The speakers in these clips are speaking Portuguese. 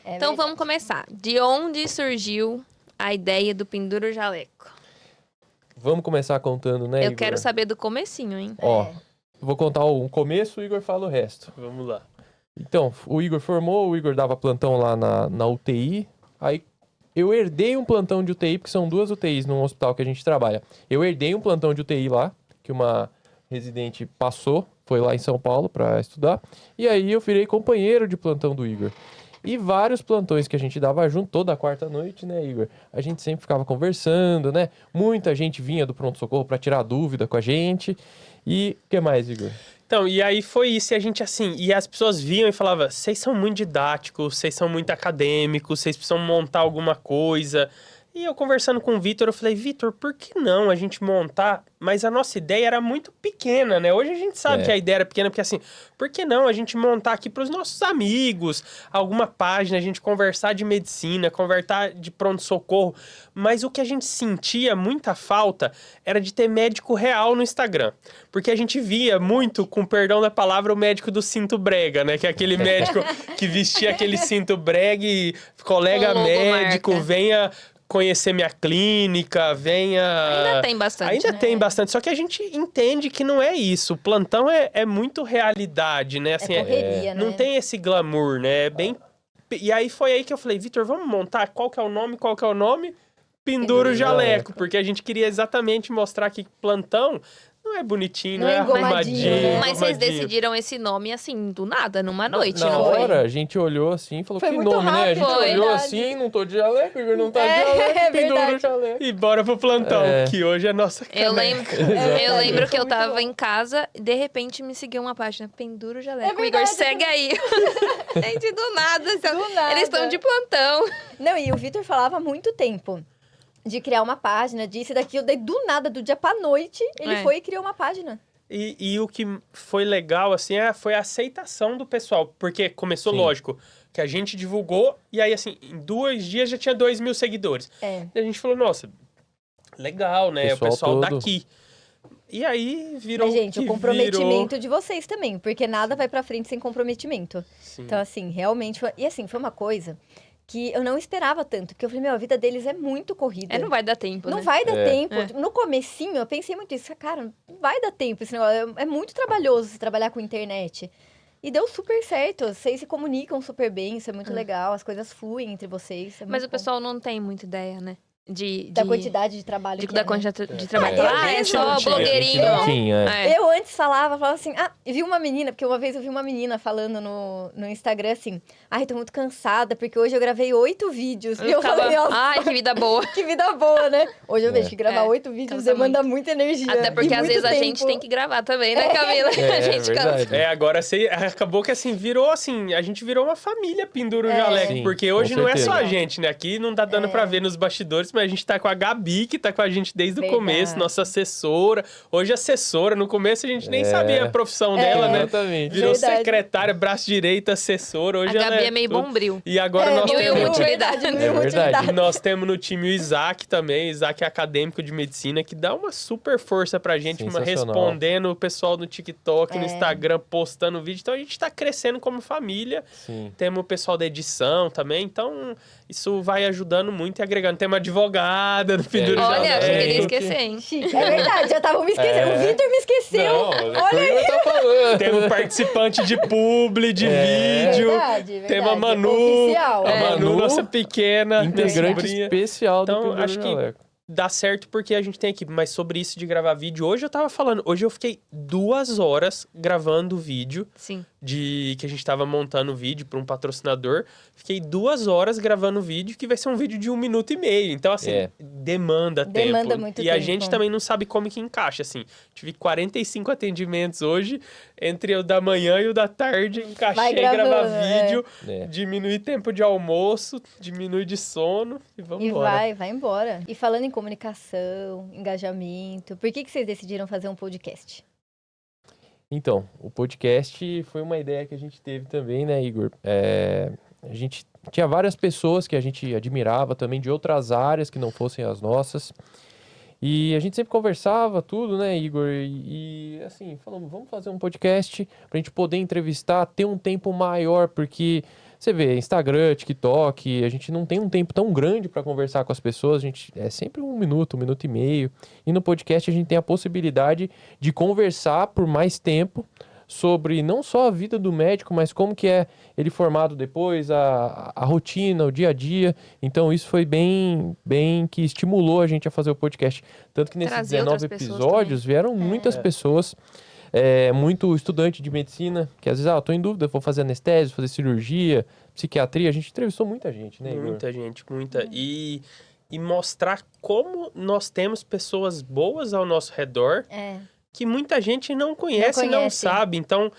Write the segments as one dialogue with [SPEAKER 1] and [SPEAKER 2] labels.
[SPEAKER 1] Então vamos começar. De onde surgiu a ideia do Pendura o Jaleco?
[SPEAKER 2] Vamos começar contando, né,
[SPEAKER 1] Eu
[SPEAKER 2] Igor?
[SPEAKER 1] quero saber do comecinho, hein?
[SPEAKER 2] Ó, vou contar o começo, o Igor fala o resto.
[SPEAKER 3] Vamos lá.
[SPEAKER 2] Então, o Igor formou, o Igor dava plantão lá na UTI, aí eu herdei um plantão de UTI, porque são 2 UTIs no hospital que a gente trabalha. Eu herdei um plantão de UTI lá, que uma residente passou, foi lá em São Paulo pra estudar, e aí eu virei companheiro de plantão do Igor. E vários plantões que a gente dava junto, toda quarta noite, né, Igor? A gente sempre ficava conversando, né? Muita gente vinha do pronto-socorro pra tirar dúvida com a gente. E o que mais, Igor?
[SPEAKER 3] Então, e aí foi isso, e a gente assim, e as pessoas viam e falavam, vocês são muito didáticos, vocês são muito acadêmicos, vocês precisam montar alguma coisa. E eu conversando com o Vitor, eu falei, Vitor, por que não a gente montar? Mas a nossa ideia era muito pequena, né? Hoje a gente sabe que a ideia era pequena, porque assim, por que não a gente montar aqui para os nossos amigos, alguma página, a gente conversar de medicina, conversar de pronto-socorro. Mas o que a gente sentia muita falta era de ter médico real no Instagram. Porque a gente via muito, com perdão da palavra, o médico do cinto brega, né? Que é aquele médico que vestia aquele cinto brega e colega médico, venha conhecer minha clínica, venha...
[SPEAKER 1] Ainda tem bastante,
[SPEAKER 3] Ainda tem bastante, só que a gente entende que não é isso. O plantão é muito realidade, né? Assim,
[SPEAKER 4] correria, né?
[SPEAKER 3] Não tem esse glamour, né? É bem... E aí foi aí que eu falei, Vitor, vamos montar? Qual que é o nome? Pendura o Jaleco. Porque a gente queria exatamente mostrar que plantão não é bonitinho, não é arrumadinho.
[SPEAKER 4] Né?
[SPEAKER 1] Mas vocês decidiram esse nome assim, do nada, numa noite,
[SPEAKER 2] Na
[SPEAKER 1] não foi?
[SPEAKER 2] hora, a gente olhou assim e falou,
[SPEAKER 4] Foi
[SPEAKER 2] que
[SPEAKER 4] muito
[SPEAKER 2] nome, né? A gente
[SPEAKER 4] rápido,
[SPEAKER 2] olhou
[SPEAKER 4] verdade.
[SPEAKER 2] assim, não tô de jaleco, Igor não tá de jaleco, pendura o jaleco.
[SPEAKER 3] E bora pro plantão, que hoje é nossa
[SPEAKER 1] Eu
[SPEAKER 3] caneca.
[SPEAKER 1] lembro que eu
[SPEAKER 4] Foi muito
[SPEAKER 1] tava
[SPEAKER 4] bom.
[SPEAKER 1] em casa e de repente me seguiu uma página, Pendura o Jaleco.
[SPEAKER 4] É
[SPEAKER 1] O Igor,
[SPEAKER 4] verdade.
[SPEAKER 1] segue aí. Gente, do nada.
[SPEAKER 4] Do nada.
[SPEAKER 1] Eles estão de plantão.
[SPEAKER 4] Não, e o Vitor falava há muito tempo de criar uma página, disso e daquilo. Daí, do nada, do dia pra noite, ele foi e criou uma página.
[SPEAKER 3] E o que foi legal, assim, foi a aceitação do pessoal. Porque começou, lógico, que a gente divulgou e aí, assim, em 2 dias já tinha 2.000 seguidores. E a gente falou, nossa, legal, né? O pessoal daqui. E aí virou
[SPEAKER 4] Mas, gente, o comprometimento de vocês também, porque nada vai pra frente sem comprometimento.
[SPEAKER 3] Sim.
[SPEAKER 4] Então, assim, realmente... E, assim, foi uma coisa que eu não esperava tanto, porque eu falei, meu, a vida deles é muito corrida.
[SPEAKER 1] Não vai dar tempo,
[SPEAKER 4] Não
[SPEAKER 1] né?
[SPEAKER 4] vai dar tempo. No comecinho, eu pensei muito isso. Cara, não vai dar tempo esse negócio. É muito trabalhoso se trabalhar com internet. E deu super certo. Vocês se comunicam super bem, isso é muito legal. As coisas fluem entre vocês.
[SPEAKER 1] Mas o pessoal não tem muita ideia, né?
[SPEAKER 4] Da quantidade de trabalho
[SPEAKER 1] da quantidade de trabalho.
[SPEAKER 4] Eu
[SPEAKER 1] É
[SPEAKER 4] mesmo
[SPEAKER 1] só
[SPEAKER 3] não tinha,
[SPEAKER 1] blogueirinho.
[SPEAKER 2] não tinha,
[SPEAKER 4] Eu antes falava assim, e vi uma menina, porque uma vez eu vi uma menina falando no Instagram assim, ai, tô muito cansada, porque hoje eu gravei 8 vídeos. E eu falei, nossa,
[SPEAKER 1] ai, que vida boa.
[SPEAKER 4] que vida boa, né? Hoje eu vejo que gravar 8 vídeos demanda muita energia.
[SPEAKER 1] Até porque
[SPEAKER 4] e
[SPEAKER 1] às
[SPEAKER 4] muito
[SPEAKER 1] vezes a
[SPEAKER 4] tempo.
[SPEAKER 1] gente tem que gravar também, né, Camila? A gente
[SPEAKER 2] verdade.
[SPEAKER 1] cansa.
[SPEAKER 3] Agora acabou que assim, a gente virou uma família Pendura o Jaleco,
[SPEAKER 2] Sim,
[SPEAKER 3] porque hoje
[SPEAKER 2] com
[SPEAKER 3] não é
[SPEAKER 2] certeza.
[SPEAKER 3] só a gente, né? Aqui não tá dando pra ver nos bastidores, mas a gente tá com a Gabi, que tá com a gente desde o começo, nossa assessora. Hoje assessora, no começo a gente nem sabia a profissão dela, né?
[SPEAKER 2] Exatamente.
[SPEAKER 3] Virou
[SPEAKER 4] Verdade.
[SPEAKER 3] secretária, braço direito, assessora. Hoje
[SPEAKER 1] A
[SPEAKER 3] ela
[SPEAKER 1] Gabi é meio bombril.
[SPEAKER 3] E agora nós
[SPEAKER 1] mil e uma
[SPEAKER 3] temos...
[SPEAKER 1] utilidade.
[SPEAKER 4] Mil
[SPEAKER 2] verdade.
[SPEAKER 3] Nós temos no time o Isaac também. Isaac é acadêmico de medicina, que dá uma super força pra gente, respondendo o pessoal no TikTok, no Instagram, postando vídeo. Então a gente tá crescendo como família.
[SPEAKER 2] Sim.
[SPEAKER 3] Temos o pessoal da edição também. Então isso vai ajudando muito e agregando. Temos uma advogada do Pendura
[SPEAKER 1] Olha, acho que ele ia
[SPEAKER 3] Jaleco.
[SPEAKER 1] esquecer, hein?
[SPEAKER 4] Chique. É verdade, já estavam me esquecendo. O Vitor me esqueceu.
[SPEAKER 2] Olha aí. Tá falando.
[SPEAKER 3] Temos participante de publi, de vídeo.
[SPEAKER 4] Verdade.
[SPEAKER 3] Temos a Manu.
[SPEAKER 4] Oficial.
[SPEAKER 3] A Manu, nossa pequena minha
[SPEAKER 2] Integrante
[SPEAKER 3] sobrinha.
[SPEAKER 2] especial do
[SPEAKER 3] Então,
[SPEAKER 2] Pendura
[SPEAKER 3] acho
[SPEAKER 2] o
[SPEAKER 3] que
[SPEAKER 2] Jaleco.
[SPEAKER 3] dá certo porque a gente tem equipe. Mas sobre isso de gravar vídeo, hoje eu tava falando. Hoje eu fiquei 2 horas gravando vídeo.
[SPEAKER 1] Sim.
[SPEAKER 3] Que a gente tava montando o vídeo para um patrocinador. Fiquei 2 horas gravando o vídeo, que vai ser um vídeo de 1 minuto e meio. Então, assim, demanda tempo.
[SPEAKER 4] Demanda muito
[SPEAKER 3] e a
[SPEAKER 4] tempo.
[SPEAKER 3] gente também não sabe como que encaixa, assim. Tive 45 atendimentos hoje, entre o da manhã e o da tarde. Encaixei gravar vídeo, diminuir tempo de almoço, diminuir de sono e vamos embora.
[SPEAKER 4] E vai embora. E falando em comunicação, engajamento, por que vocês decidiram fazer um podcast?
[SPEAKER 2] Então, o podcast foi uma ideia que a gente teve também, né, Igor? A gente tinha várias pessoas que a gente admirava também de outras áreas que não fossem as nossas. E a gente sempre conversava tudo, né, Igor? E assim, falamos, vamos fazer um podcast pra gente poder entrevistar, ter um tempo maior, porque Você vê Instagram, TikTok, a gente não tem um tempo tão grande para conversar com as pessoas, a gente é sempre 1 minuto, 1 minuto e meio. E no podcast a gente tem a possibilidade de conversar por mais tempo sobre não só a vida do médico, mas como que é ele formado depois, a rotina, o dia a dia. Então isso foi bem que estimulou a gente a fazer o podcast. Tanto que nesses
[SPEAKER 1] Trazer
[SPEAKER 2] 19
[SPEAKER 1] outras pessoas
[SPEAKER 2] episódios vieram muitas pessoas, muito estudante de medicina, que às vezes, eu tô em dúvida, vou fazer anestésio, fazer cirurgia, psiquiatria. A gente entrevistou muita gente, né, Igor?
[SPEAKER 3] Muita gente, muita. E mostrar como nós temos pessoas boas ao nosso redor que muita gente não conhece e não sabe. Então,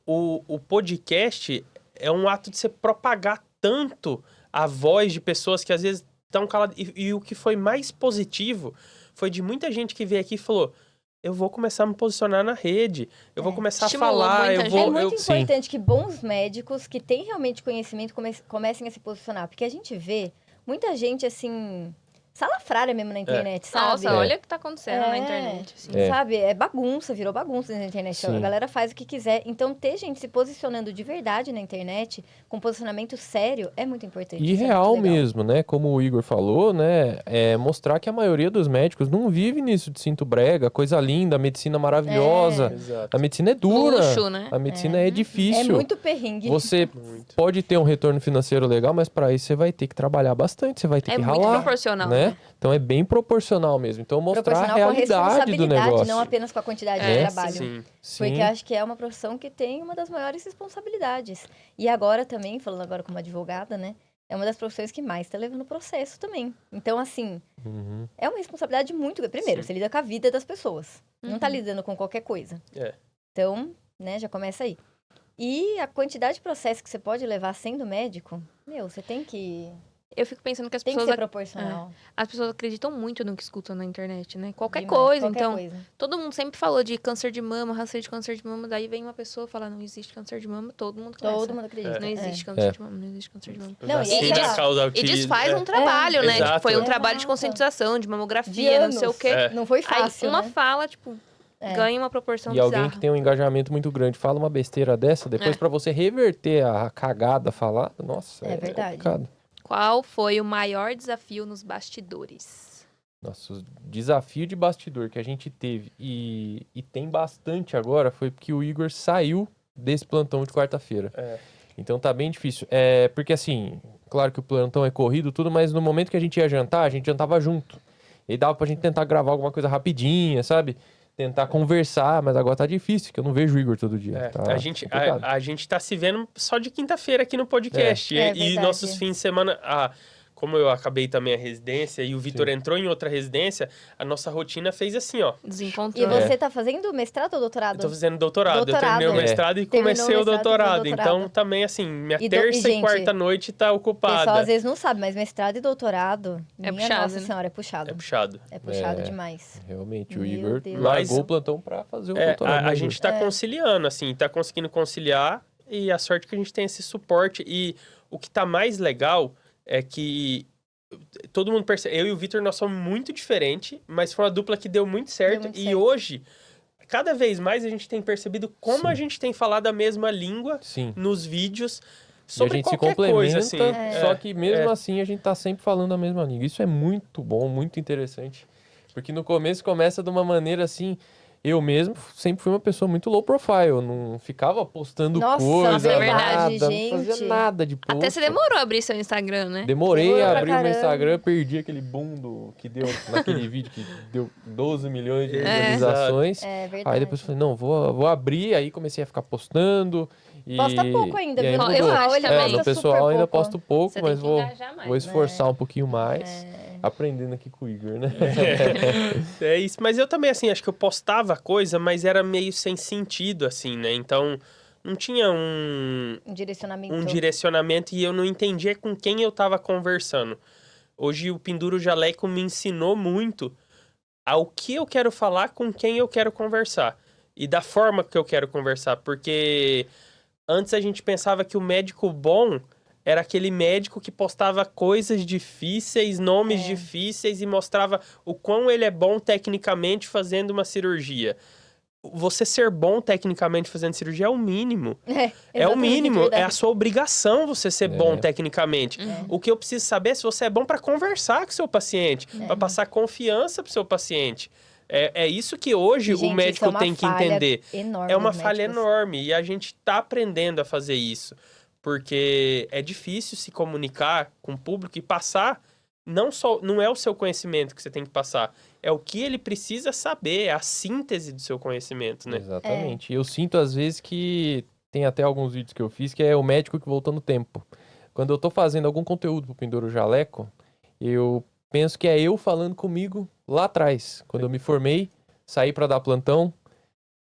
[SPEAKER 3] o podcast é um ato de você propagar tanto a voz de pessoas que às vezes estão caladas. E o que foi mais positivo foi de muita gente que veio aqui e falou: eu vou começar a me posicionar na rede, eu vou começar
[SPEAKER 1] Estimulou
[SPEAKER 3] a falar,
[SPEAKER 1] muita
[SPEAKER 3] eu
[SPEAKER 1] gente.
[SPEAKER 3] vou...
[SPEAKER 4] É muito
[SPEAKER 2] Sim.
[SPEAKER 4] importante que bons médicos que têm realmente conhecimento comecem a se posicionar. Porque a gente vê muita gente, assim, salafrária mesmo na internet, sabe?
[SPEAKER 1] Nossa, olha o que tá acontecendo na internet. Assim.
[SPEAKER 4] Sabe? É bagunça, virou bagunça na internet.
[SPEAKER 2] Sim.
[SPEAKER 4] A galera faz o que quiser. Então, ter gente se posicionando de verdade na internet, com posicionamento sério, é muito importante.
[SPEAKER 2] E
[SPEAKER 4] Isso é
[SPEAKER 2] real
[SPEAKER 4] muito legal.
[SPEAKER 2] mesmo, né? Como o Igor falou, né? É mostrar que a maioria dos médicos não vive nisso de cinto brega, coisa linda, a medicina maravilhosa.
[SPEAKER 3] Exato.
[SPEAKER 2] A medicina é dura.
[SPEAKER 1] Luxo, né?
[SPEAKER 2] A medicina é difícil.
[SPEAKER 4] É muito perrengue.
[SPEAKER 2] Você
[SPEAKER 3] Muito.
[SPEAKER 2] pode ter um retorno financeiro legal, mas para isso você vai ter que trabalhar bastante, você vai ter
[SPEAKER 1] É
[SPEAKER 2] que
[SPEAKER 1] muito
[SPEAKER 2] ralar.
[SPEAKER 1] proporcional,
[SPEAKER 2] né?
[SPEAKER 1] né?
[SPEAKER 2] Então é bem proporcional mesmo. Então mostrar a
[SPEAKER 4] Proporcional com a
[SPEAKER 2] realidade do
[SPEAKER 4] responsabilidade,
[SPEAKER 2] negócio.
[SPEAKER 4] não apenas com a quantidade
[SPEAKER 2] É,
[SPEAKER 4] de trabalho.
[SPEAKER 3] Sim.
[SPEAKER 2] Sim.
[SPEAKER 4] Porque acho que é uma profissão que tem uma das maiores responsabilidades. E agora também, falando agora como advogada, né? É uma das profissões que mais está levando processo também. Então, assim,
[SPEAKER 2] Uhum.
[SPEAKER 4] é uma responsabilidade muito grande. Primeiro,
[SPEAKER 3] Sim.
[SPEAKER 4] você lida com a vida das pessoas. Não tá
[SPEAKER 1] Uhum.
[SPEAKER 4] lidando com qualquer coisa.
[SPEAKER 3] É.
[SPEAKER 4] Então, né, já começa aí. E a quantidade de processo que você pode levar sendo médico, você tem que
[SPEAKER 1] Eu fico pensando que
[SPEAKER 4] ser proporcional.
[SPEAKER 1] as pessoas acreditam muito no que escutam na internet, né? Qualquer
[SPEAKER 4] Demais,
[SPEAKER 1] coisa.
[SPEAKER 4] qualquer
[SPEAKER 1] Então,
[SPEAKER 4] coisa.
[SPEAKER 1] todo mundo sempre falou de câncer de mama, rastreio de câncer de mama. Daí vem uma pessoa falar, não existe câncer de mama, todo mundo começa.
[SPEAKER 4] Todo mundo acredita.
[SPEAKER 1] Não existe câncer de mama, não existe câncer de mama.
[SPEAKER 4] Não, e
[SPEAKER 3] Vacina,
[SPEAKER 4] sei lá,
[SPEAKER 3] causa
[SPEAKER 1] E
[SPEAKER 3] autismo.
[SPEAKER 1] desfaz um trabalho, né?
[SPEAKER 3] Exato.
[SPEAKER 1] Tipo, foi um trabalho de
[SPEAKER 4] Exato.
[SPEAKER 1] conscientização, de mamografia,
[SPEAKER 4] De
[SPEAKER 1] não sei o
[SPEAKER 4] anos.
[SPEAKER 1] quê.
[SPEAKER 3] É.
[SPEAKER 4] Não foi fácil,
[SPEAKER 1] Aí uma
[SPEAKER 4] né?
[SPEAKER 1] fala, tipo, ganha uma proporção
[SPEAKER 2] E alguém
[SPEAKER 1] bizarra.
[SPEAKER 2] que tem um engajamento muito grande fala uma besteira dessa, depois pra você reverter a cagada falada, nossa,
[SPEAKER 4] É verdade.
[SPEAKER 2] complicado.
[SPEAKER 1] Qual foi o maior desafio nos bastidores?
[SPEAKER 2] Nossa, o desafio de bastidor que a gente teve e tem bastante agora foi porque o Igor saiu desse plantão de quarta-feira.
[SPEAKER 3] É.
[SPEAKER 2] Então tá bem difícil. Porque assim, claro que o plantão é corrido tudo, mas no momento que a gente ia jantar, a gente jantava junto. E dava pra gente tentar gravar alguma coisa rapidinha, sabe? Tentar conversar, mas agora tá difícil, porque eu não vejo o Igor todo dia.
[SPEAKER 3] É,
[SPEAKER 2] Tá
[SPEAKER 3] a gente
[SPEAKER 2] complicado.
[SPEAKER 3] tá se vendo só de quinta-feira aqui no podcast.
[SPEAKER 4] É
[SPEAKER 3] E
[SPEAKER 4] verdade.
[SPEAKER 3] nossos fins de semana... como eu acabei também a residência e o Vitor entrou em outra residência, a nossa rotina fez assim, ó.
[SPEAKER 1] Desencontrou.
[SPEAKER 4] E você tá fazendo mestrado ou doutorado?
[SPEAKER 3] Eu tô fazendo doutorado. Eu
[SPEAKER 4] Doutorado,
[SPEAKER 3] terminei o
[SPEAKER 4] né?
[SPEAKER 3] mestrado e
[SPEAKER 4] Terminou
[SPEAKER 3] comecei
[SPEAKER 4] o
[SPEAKER 3] o
[SPEAKER 4] mestrado e
[SPEAKER 3] doutorado.
[SPEAKER 4] fez o doutorado.
[SPEAKER 3] Então, também, assim, minha
[SPEAKER 4] E
[SPEAKER 3] terça e
[SPEAKER 4] gente,
[SPEAKER 3] quarta noite tá
[SPEAKER 4] O pessoal
[SPEAKER 3] ocupada.
[SPEAKER 4] às vezes não sabe, mas mestrado e doutorado,
[SPEAKER 1] É
[SPEAKER 4] minha
[SPEAKER 1] puxado,
[SPEAKER 4] nossa
[SPEAKER 1] né?
[SPEAKER 4] senhora, é puxado.
[SPEAKER 3] É puxado.
[SPEAKER 4] É puxado
[SPEAKER 2] É.
[SPEAKER 4] demais.
[SPEAKER 2] Realmente, o
[SPEAKER 4] Meu
[SPEAKER 2] Igor
[SPEAKER 4] Deus.
[SPEAKER 2] largou
[SPEAKER 3] Mas-
[SPEAKER 2] o plantão pra fazer o
[SPEAKER 3] É,
[SPEAKER 2] doutorado.
[SPEAKER 3] a
[SPEAKER 2] né,
[SPEAKER 3] gente
[SPEAKER 2] Igor?
[SPEAKER 3] tá conciliando, assim, tá conseguindo conciliar e a sorte que a gente tem esse suporte. E o que tá mais legal é que todo mundo percebe. Eu e o Vitor, nós somos muito diferentes, mas foi uma dupla que deu muito certo.
[SPEAKER 4] muito
[SPEAKER 3] E
[SPEAKER 4] certo.
[SPEAKER 3] hoje, cada vez mais a gente tem percebido como
[SPEAKER 2] Sim.
[SPEAKER 3] a gente tem falado a mesma língua
[SPEAKER 2] Sim.
[SPEAKER 3] nos vídeos
[SPEAKER 2] E a
[SPEAKER 3] sobre
[SPEAKER 2] gente se
[SPEAKER 3] qualquer
[SPEAKER 2] complementa,
[SPEAKER 3] coisa, assim.
[SPEAKER 2] só que mesmo assim a gente tá sempre falando a mesma língua. Isso é muito bom, muito interessante. Porque no começo começa de uma maneira assim... Eu mesmo sempre fui uma pessoa muito low profile, eu não ficava postando
[SPEAKER 4] Nossa,
[SPEAKER 2] coisa,
[SPEAKER 1] é verdade,
[SPEAKER 2] nada, não fazia
[SPEAKER 4] gente.
[SPEAKER 2] nada de post.
[SPEAKER 1] Até você demorou a abrir seu Instagram, né?
[SPEAKER 2] Demorei
[SPEAKER 4] Demorou
[SPEAKER 2] a
[SPEAKER 4] pra
[SPEAKER 2] abrir o meu
[SPEAKER 4] caramba.
[SPEAKER 2] Instagram, perdi aquele boom que deu naquele vídeo que deu 12 milhões de
[SPEAKER 3] É.
[SPEAKER 2] visualizações.
[SPEAKER 4] É verdade.
[SPEAKER 2] Aí depois eu falei, não, vou abrir, aí comecei a ficar postando. E,
[SPEAKER 4] Posta pouco ainda,
[SPEAKER 2] e aí
[SPEAKER 4] viu?
[SPEAKER 1] No
[SPEAKER 2] mudou.
[SPEAKER 1] pessoal, ele
[SPEAKER 2] No
[SPEAKER 1] posta
[SPEAKER 2] pessoal
[SPEAKER 4] super
[SPEAKER 2] ainda
[SPEAKER 4] pouco.
[SPEAKER 2] posto pouco,
[SPEAKER 1] Você
[SPEAKER 2] mas
[SPEAKER 1] tem que
[SPEAKER 2] vou
[SPEAKER 1] engajar mais.
[SPEAKER 2] vou esforçar um pouquinho mais, aprendendo aqui com o Igor, né?
[SPEAKER 3] É isso, mas eu também, assim, acho que eu postava coisa, mas era meio sem sentido, assim, né? Então, não tinha um direcionamento e eu não entendia com quem eu tava conversando. Hoje, o Penduro Jaleco me ensinou muito ao que eu quero falar com quem eu quero conversar. E da forma que eu quero conversar, porque antes a gente pensava que o médico bom era aquele médico que postava coisas difíceis, nomes difíceis e mostrava o quão ele é bom tecnicamente fazendo uma cirurgia. você ser bom tecnicamente fazendo cirurgia é o mínimo. É o
[SPEAKER 4] exatamente,
[SPEAKER 3] mínimo,
[SPEAKER 4] verdade.
[SPEAKER 3] é a sua obrigação você ser bom tecnicamente. O que eu preciso saber é se você é bom para conversar com o seu paciente, para passar confiança pro seu paciente. É isso que hoje
[SPEAKER 4] Gente,
[SPEAKER 3] o médico
[SPEAKER 4] isso é uma
[SPEAKER 3] tem que
[SPEAKER 4] falha
[SPEAKER 3] entender.
[SPEAKER 4] enorme
[SPEAKER 3] É uma
[SPEAKER 4] dos
[SPEAKER 3] falha
[SPEAKER 4] médicos.
[SPEAKER 3] enorme e a gente tá aprendendo a fazer isso. Porque é difícil se comunicar com o público e passar, não é o seu conhecimento que você tem que passar, é o que ele precisa saber, é a síntese do seu conhecimento, né?
[SPEAKER 2] Exatamente. Eu sinto às vezes que tem até alguns vídeos que eu fiz que é o médico que voltou no tempo. Quando eu tô fazendo algum conteúdo pro Pendura o Jaleco, eu penso que é eu falando comigo lá atrás. Quando eu me formei, saí para dar plantão,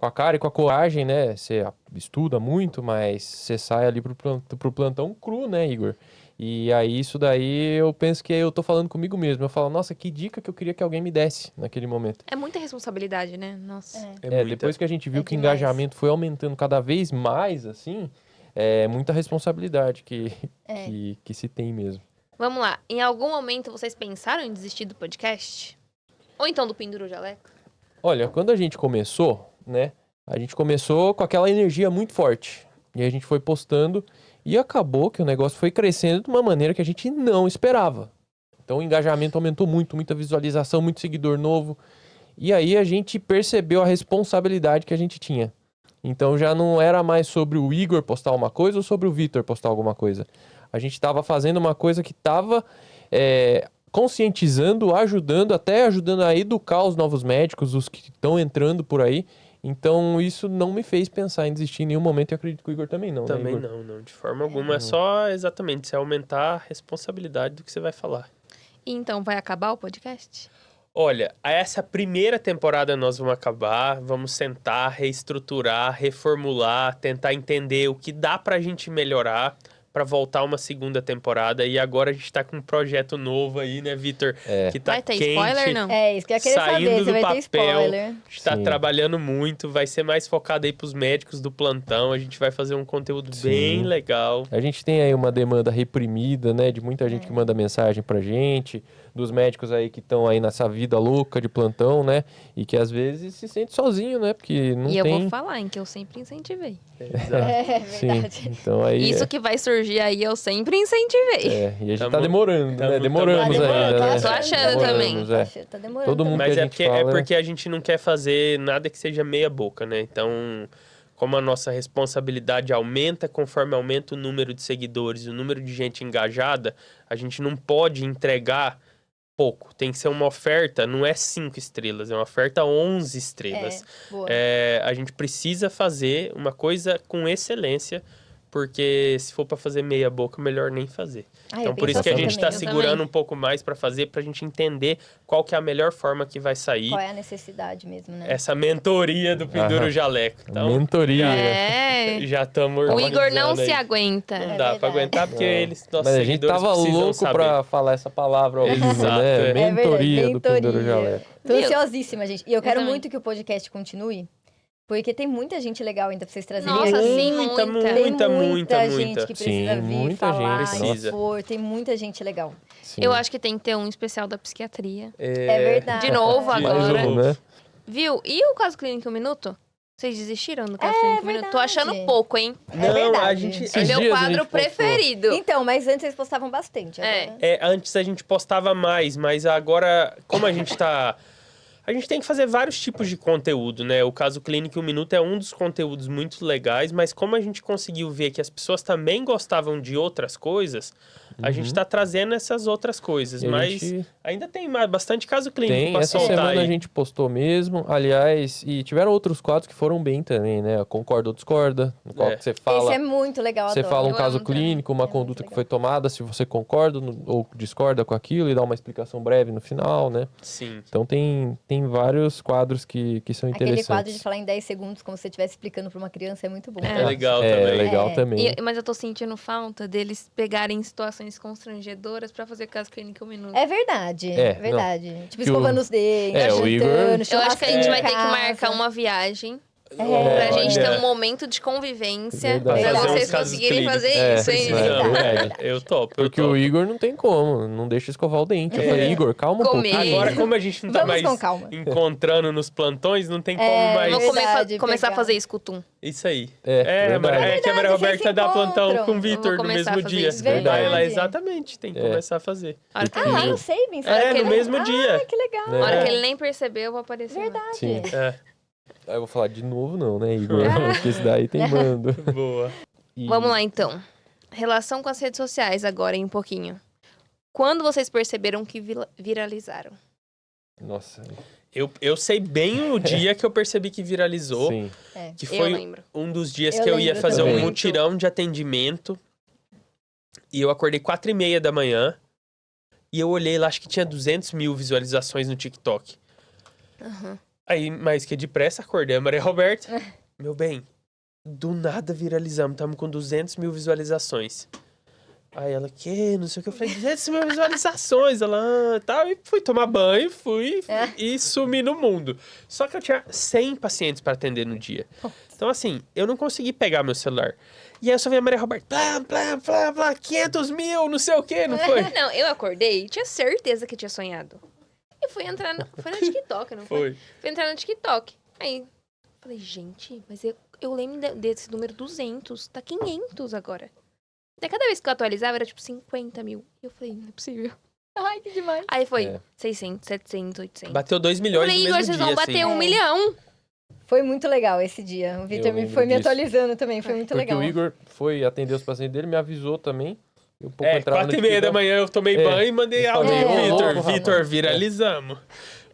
[SPEAKER 2] com a cara e com a coragem, né? Você estuda muito, mas você sai ali pro plantão cru, né, Igor? E aí, isso daí, eu penso que eu tô falando comigo mesmo. Eu falo, nossa, que dica que eu queria que alguém me desse naquele momento.
[SPEAKER 1] É muita responsabilidade, né? Nossa.
[SPEAKER 3] muita.
[SPEAKER 2] Depois que a gente viu que o
[SPEAKER 4] demais.
[SPEAKER 2] engajamento foi aumentando cada vez mais, assim, é muita responsabilidade que se tem mesmo.
[SPEAKER 1] Vamos lá. Em algum momento vocês pensaram em desistir do podcast? Ou então do Pendura o Jaleco?
[SPEAKER 2] Olha, quando a gente começou, né? A gente começou com aquela energia muito forte. E a gente foi postando e acabou que o negócio foi crescendo de uma maneira que a gente não esperava. Então o engajamento aumentou muito, muita visualização, muito seguidor novo. E aí a gente percebeu a responsabilidade que a gente tinha. Então já não era mais sobre o Igor postar uma coisa ou sobre o Vitor postar alguma coisa. A gente estava fazendo uma coisa que estava conscientizando, até ajudando a educar os novos médicos, os que estão entrando por aí. Então, isso não me fez pensar em desistir em nenhum momento e acredito que o Igor também não.
[SPEAKER 3] Também
[SPEAKER 2] né, Igor?
[SPEAKER 3] não, de forma alguma. É só exatamente você aumentar a responsabilidade do que você vai falar.
[SPEAKER 1] E então, vai acabar o podcast?
[SPEAKER 3] Olha, essa primeira temporada nós vamos acabar, vamos sentar, reestruturar, reformular, tentar entender o que dá pra gente melhorar pra voltar uma segunda temporada. E agora a gente tá com um projeto novo aí, né, Vitor? Que tá
[SPEAKER 1] Vai ter
[SPEAKER 3] quente.
[SPEAKER 1] spoiler, não?
[SPEAKER 4] É, isso que eu ia querer
[SPEAKER 3] Saindo
[SPEAKER 4] saber,
[SPEAKER 3] do
[SPEAKER 4] você vai ter
[SPEAKER 3] papel.
[SPEAKER 4] spoiler.
[SPEAKER 3] A gente tá
[SPEAKER 2] Sim.
[SPEAKER 3] trabalhando muito, vai ser mais focado aí pros médicos do plantão. A gente vai fazer um conteúdo
[SPEAKER 2] Sim.
[SPEAKER 3] bem legal.
[SPEAKER 2] A gente tem aí uma demanda reprimida, né? De muita gente que manda mensagem pra gente, dos médicos aí que estão aí nessa vida louca de plantão, né? E que às vezes se sente sozinho, né? Porque não
[SPEAKER 1] E eu
[SPEAKER 2] tem...
[SPEAKER 1] vou falar, em que eu sempre incentivei.
[SPEAKER 3] Exato.
[SPEAKER 4] É
[SPEAKER 2] Sim,
[SPEAKER 4] verdade.
[SPEAKER 2] então aí...
[SPEAKER 1] Isso que vai surgir aí, eu sempre incentivei.
[SPEAKER 2] E a gente
[SPEAKER 3] Tamo-
[SPEAKER 2] tá demorando, né?
[SPEAKER 3] tamo-
[SPEAKER 2] Demoramos
[SPEAKER 3] tamo
[SPEAKER 2] ainda,
[SPEAKER 3] demorando,
[SPEAKER 2] né?
[SPEAKER 3] tô
[SPEAKER 1] achando também.
[SPEAKER 2] Demoramos,
[SPEAKER 4] Tá demorando.
[SPEAKER 2] Todo mundo
[SPEAKER 3] Mas
[SPEAKER 2] que a
[SPEAKER 3] é
[SPEAKER 2] gente
[SPEAKER 3] porque,
[SPEAKER 2] fala...
[SPEAKER 3] é porque a gente não quer fazer nada que seja meia boca, né? Então, como a nossa responsabilidade aumenta conforme aumenta o número de seguidores e o número de gente engajada, a gente não pode entregar pouco. Tem que ser uma oferta, não é 5 estrelas, é uma oferta 11 estrelas.
[SPEAKER 4] Boa.
[SPEAKER 3] A gente precisa fazer uma coisa com excelência, porque se for para fazer meia boca, melhor nem fazer.
[SPEAKER 4] Ah, eu
[SPEAKER 3] Então, por
[SPEAKER 4] penso
[SPEAKER 3] isso que a
[SPEAKER 4] assim
[SPEAKER 3] gente está
[SPEAKER 4] também.
[SPEAKER 1] Eu
[SPEAKER 3] segurando
[SPEAKER 1] também.
[SPEAKER 3] um pouco mais para fazer, para a gente entender qual que é a melhor forma que vai sair.
[SPEAKER 4] Qual é a necessidade mesmo, né?
[SPEAKER 3] Essa mentoria do Pendura o Jaleco. Então,
[SPEAKER 2] Mentoria.
[SPEAKER 1] É.
[SPEAKER 3] já estamos
[SPEAKER 1] O
[SPEAKER 3] organizando
[SPEAKER 1] Igor não
[SPEAKER 3] aí.
[SPEAKER 1] se aguenta.
[SPEAKER 3] Não
[SPEAKER 4] É
[SPEAKER 3] dá
[SPEAKER 4] verdade.
[SPEAKER 3] para aguentar, porque
[SPEAKER 2] Não.
[SPEAKER 3] eles, nossos
[SPEAKER 2] Mas a gente
[SPEAKER 3] seguidores
[SPEAKER 2] tava
[SPEAKER 3] precisam
[SPEAKER 2] louco
[SPEAKER 3] saber.
[SPEAKER 2] pra falar essa palavra ao vivo,
[SPEAKER 3] Exato,
[SPEAKER 2] né?
[SPEAKER 3] é.
[SPEAKER 2] Mentoria do
[SPEAKER 4] mentoria.
[SPEAKER 2] Pendura Jaleco.
[SPEAKER 4] Tô
[SPEAKER 1] Viu?
[SPEAKER 4] ansiosíssima, gente. E eu quero
[SPEAKER 1] também.
[SPEAKER 4] muito que o podcast continue, porque tem muita gente legal ainda pra vocês trazerem
[SPEAKER 1] Nossa,
[SPEAKER 4] aqui.
[SPEAKER 1] sim,
[SPEAKER 3] muita,
[SPEAKER 1] muita.
[SPEAKER 4] Tem
[SPEAKER 3] muita,
[SPEAKER 4] gente
[SPEAKER 3] muita.
[SPEAKER 4] que precisa
[SPEAKER 2] Sim,
[SPEAKER 4] vir
[SPEAKER 2] muita
[SPEAKER 4] falar,
[SPEAKER 2] gente,
[SPEAKER 3] Precisa.
[SPEAKER 4] expor. Tem muita gente legal.
[SPEAKER 2] Sim.
[SPEAKER 1] Eu acho que tem que ter um especial da psiquiatria.
[SPEAKER 4] É verdade.
[SPEAKER 1] De novo
[SPEAKER 3] De
[SPEAKER 1] agora.
[SPEAKER 2] Mais um, né?
[SPEAKER 1] Viu? E o caso clínico 1 minuto? Vocês desistiram do caso clínico 1 minuto? Tô
[SPEAKER 4] verdade.
[SPEAKER 1] achando pouco, hein?
[SPEAKER 4] É
[SPEAKER 3] Não,
[SPEAKER 4] verdade.
[SPEAKER 3] a gente...
[SPEAKER 2] Esses
[SPEAKER 1] É meu
[SPEAKER 2] dias a
[SPEAKER 1] quadro
[SPEAKER 2] gente postou.
[SPEAKER 1] preferido.
[SPEAKER 4] Então, mas antes eles postavam bastante.
[SPEAKER 1] É.
[SPEAKER 4] Agora...
[SPEAKER 3] Antes a gente postava mais, mas agora, como a gente tá... A gente tem que fazer vários tipos de conteúdo, né? O caso clínico 1 minuto é um dos conteúdos muito legais, mas como a gente conseguiu ver que as pessoas também gostavam de outras coisas, a gente tá trazendo essas outras coisas.
[SPEAKER 2] E a
[SPEAKER 3] Mas
[SPEAKER 2] gente-
[SPEAKER 3] ainda tem bastante caso clínico
[SPEAKER 2] Tem,
[SPEAKER 3] pra
[SPEAKER 2] essa
[SPEAKER 3] soltar
[SPEAKER 2] semana
[SPEAKER 3] aí.
[SPEAKER 2] a gente postou mesmo, aliás, e tiveram outros quadros que foram bem também, né? Concorda ou discorda, no qual
[SPEAKER 3] É.
[SPEAKER 2] que você
[SPEAKER 4] Esse
[SPEAKER 2] fala...
[SPEAKER 4] é muito legal,
[SPEAKER 2] Você
[SPEAKER 4] adoro.
[SPEAKER 2] fala um
[SPEAKER 1] Eu
[SPEAKER 2] caso
[SPEAKER 1] amo também.
[SPEAKER 2] clínico, uma
[SPEAKER 4] É muito
[SPEAKER 2] conduta que
[SPEAKER 4] legal.
[SPEAKER 2] foi tomada, se você concorda ou discorda com aquilo e dá uma explicação breve no final, né?
[SPEAKER 3] Sim.
[SPEAKER 2] Então tem vários quadros que são
[SPEAKER 4] Aquele
[SPEAKER 2] interessantes.
[SPEAKER 4] quadro de falar em 10 segundos, como se você estivesse explicando pra uma criança, é muito bom.
[SPEAKER 3] É legal
[SPEAKER 2] É
[SPEAKER 3] também.
[SPEAKER 2] legal
[SPEAKER 4] É.
[SPEAKER 2] também.
[SPEAKER 1] Mas eu tô sentindo falta deles pegarem situações constrangedoras pra fazer caso clínico 1 minuto.
[SPEAKER 4] É verdade,
[SPEAKER 2] É,
[SPEAKER 4] verdade. Tipo,
[SPEAKER 2] Que o-
[SPEAKER 4] escovando os dentes,
[SPEAKER 2] o Igor-
[SPEAKER 4] jantando,
[SPEAKER 1] Eu acho que a gente vai ter que
[SPEAKER 4] churrasco em
[SPEAKER 1] marcar
[SPEAKER 4] casa.
[SPEAKER 1] uma viagem Pra gente ter
[SPEAKER 3] Olha.
[SPEAKER 1] um momento de convivência.
[SPEAKER 2] Verdade.
[SPEAKER 1] Pra
[SPEAKER 3] Fazer uns
[SPEAKER 1] vocês
[SPEAKER 3] casos
[SPEAKER 1] conseguirem
[SPEAKER 3] clínicos.
[SPEAKER 1] fazer isso, hein?
[SPEAKER 3] Não,
[SPEAKER 2] verdade.
[SPEAKER 3] eu topo.
[SPEAKER 2] Porque o Igor não tem como, não deixa escovar o dente. Eu
[SPEAKER 3] É.
[SPEAKER 2] falei, Igor, calma um
[SPEAKER 1] Comer.
[SPEAKER 2] pouquinho.
[SPEAKER 3] Agora, como a gente não tá
[SPEAKER 4] Vamos
[SPEAKER 3] mais
[SPEAKER 4] com calma.
[SPEAKER 3] encontrando nos plantões, não tem como
[SPEAKER 4] É,
[SPEAKER 3] mais...
[SPEAKER 1] Vou
[SPEAKER 4] Verdade,
[SPEAKER 1] começar a
[SPEAKER 4] pegar.
[SPEAKER 1] fazer escutum.
[SPEAKER 3] Isso aí.
[SPEAKER 2] Verdade.
[SPEAKER 3] É que a Maria
[SPEAKER 4] Verdade,
[SPEAKER 3] Roberta
[SPEAKER 4] vocês
[SPEAKER 3] dá
[SPEAKER 4] se
[SPEAKER 3] plantão
[SPEAKER 4] encontram.
[SPEAKER 3] com o
[SPEAKER 1] Eu
[SPEAKER 3] Vitor
[SPEAKER 1] vou
[SPEAKER 3] no
[SPEAKER 1] começar a
[SPEAKER 3] mesmo
[SPEAKER 1] fazer
[SPEAKER 3] dia.
[SPEAKER 1] isso.
[SPEAKER 3] Vai lá,
[SPEAKER 4] Verdade.
[SPEAKER 3] exatamente, tem que começar a fazer.
[SPEAKER 1] A hora que,
[SPEAKER 4] Ah,
[SPEAKER 1] ele,
[SPEAKER 4] lá
[SPEAKER 1] nem,
[SPEAKER 4] no Savings?
[SPEAKER 3] É,
[SPEAKER 1] que
[SPEAKER 3] no
[SPEAKER 1] ele-
[SPEAKER 3] mesmo dia.
[SPEAKER 4] Ah, que legal.
[SPEAKER 1] a hora
[SPEAKER 2] É.
[SPEAKER 1] que ele nem perceber, eu vou aparecer. lá.
[SPEAKER 4] Verdade.
[SPEAKER 2] Sim.
[SPEAKER 3] É,
[SPEAKER 2] Aí eu vou falar de novo não, né, Igor? Porque esse daí tem mando.
[SPEAKER 3] boa.
[SPEAKER 2] E-
[SPEAKER 1] Vamos lá, então. Relação com as redes sociais agora, em um pouquinho. Quando vocês perceberam que viralizaram?
[SPEAKER 2] Nossa,
[SPEAKER 3] Eu sei bem o dia que eu percebi que viralizou,
[SPEAKER 2] sim.
[SPEAKER 3] que
[SPEAKER 1] Eu
[SPEAKER 3] foi
[SPEAKER 1] lembro.
[SPEAKER 3] um dos dias
[SPEAKER 4] Eu
[SPEAKER 3] que eu ia
[SPEAKER 4] lembro
[SPEAKER 3] fazer um
[SPEAKER 2] também.
[SPEAKER 3] mutirão de atendimento. E eu acordei 4h30 da manhã. E eu olhei lá, acho que tinha 200 mil visualizações no TikTok.
[SPEAKER 1] Aham.
[SPEAKER 3] Aí, mais que depressa, acordei a Maria Roberta. Meu bem, do nada viralizamos, estamos com 200 mil visualizações. Aí ela, que? Não sei o que. Eu falei, 200 mil visualizações. Ela, tal. E fui tomar banho, e sumi no mundo. Só que eu tinha 100 pacientes para atender no dia. Então, assim, eu não consegui pegar meu celular. E aí eu só vi a Maria Roberta, blá, blá, blá, blá, 500 mil, não sei o que, não foi?
[SPEAKER 1] Não, eu acordei e tinha certeza que eu tinha sonhado. E fui entrar no... Foi no TikTok, não foi?
[SPEAKER 3] Foi.
[SPEAKER 1] Fui entrar no TikTok. Aí, falei, gente, mas eu lembro desse número 200. Tá 500 agora. Daí cada vez que eu atualizava, era tipo 50 mil. E eu falei, não é possível.
[SPEAKER 4] Ai, que demais.
[SPEAKER 1] Aí foi
[SPEAKER 2] É.
[SPEAKER 1] 600, 700, 800.
[SPEAKER 3] Bateu 2
[SPEAKER 1] Eu
[SPEAKER 3] milhões
[SPEAKER 1] falei,
[SPEAKER 3] no
[SPEAKER 1] Igor,
[SPEAKER 3] mesmo
[SPEAKER 1] vocês
[SPEAKER 3] dia,
[SPEAKER 1] vão bater
[SPEAKER 3] assim.
[SPEAKER 1] 1 milhão.
[SPEAKER 4] Foi muito legal esse dia. O Vitor
[SPEAKER 2] lembro
[SPEAKER 4] foi me
[SPEAKER 2] disso.
[SPEAKER 4] atualizando também, foi muito
[SPEAKER 2] Porque
[SPEAKER 4] legal.
[SPEAKER 2] o Igor foi atender os pacientes dele, me avisou também. Eu um pouco
[SPEAKER 3] É,
[SPEAKER 2] entrava no
[SPEAKER 3] 4h30 da
[SPEAKER 2] TikTok.
[SPEAKER 3] manhã eu tomei
[SPEAKER 2] É.
[SPEAKER 3] banho e mandei
[SPEAKER 2] Eu
[SPEAKER 3] áudio
[SPEAKER 2] falei,
[SPEAKER 3] pro
[SPEAKER 4] ô,
[SPEAKER 3] Vitor.
[SPEAKER 2] louco,
[SPEAKER 3] Vitor,
[SPEAKER 2] rapaz.
[SPEAKER 3] viralizamos.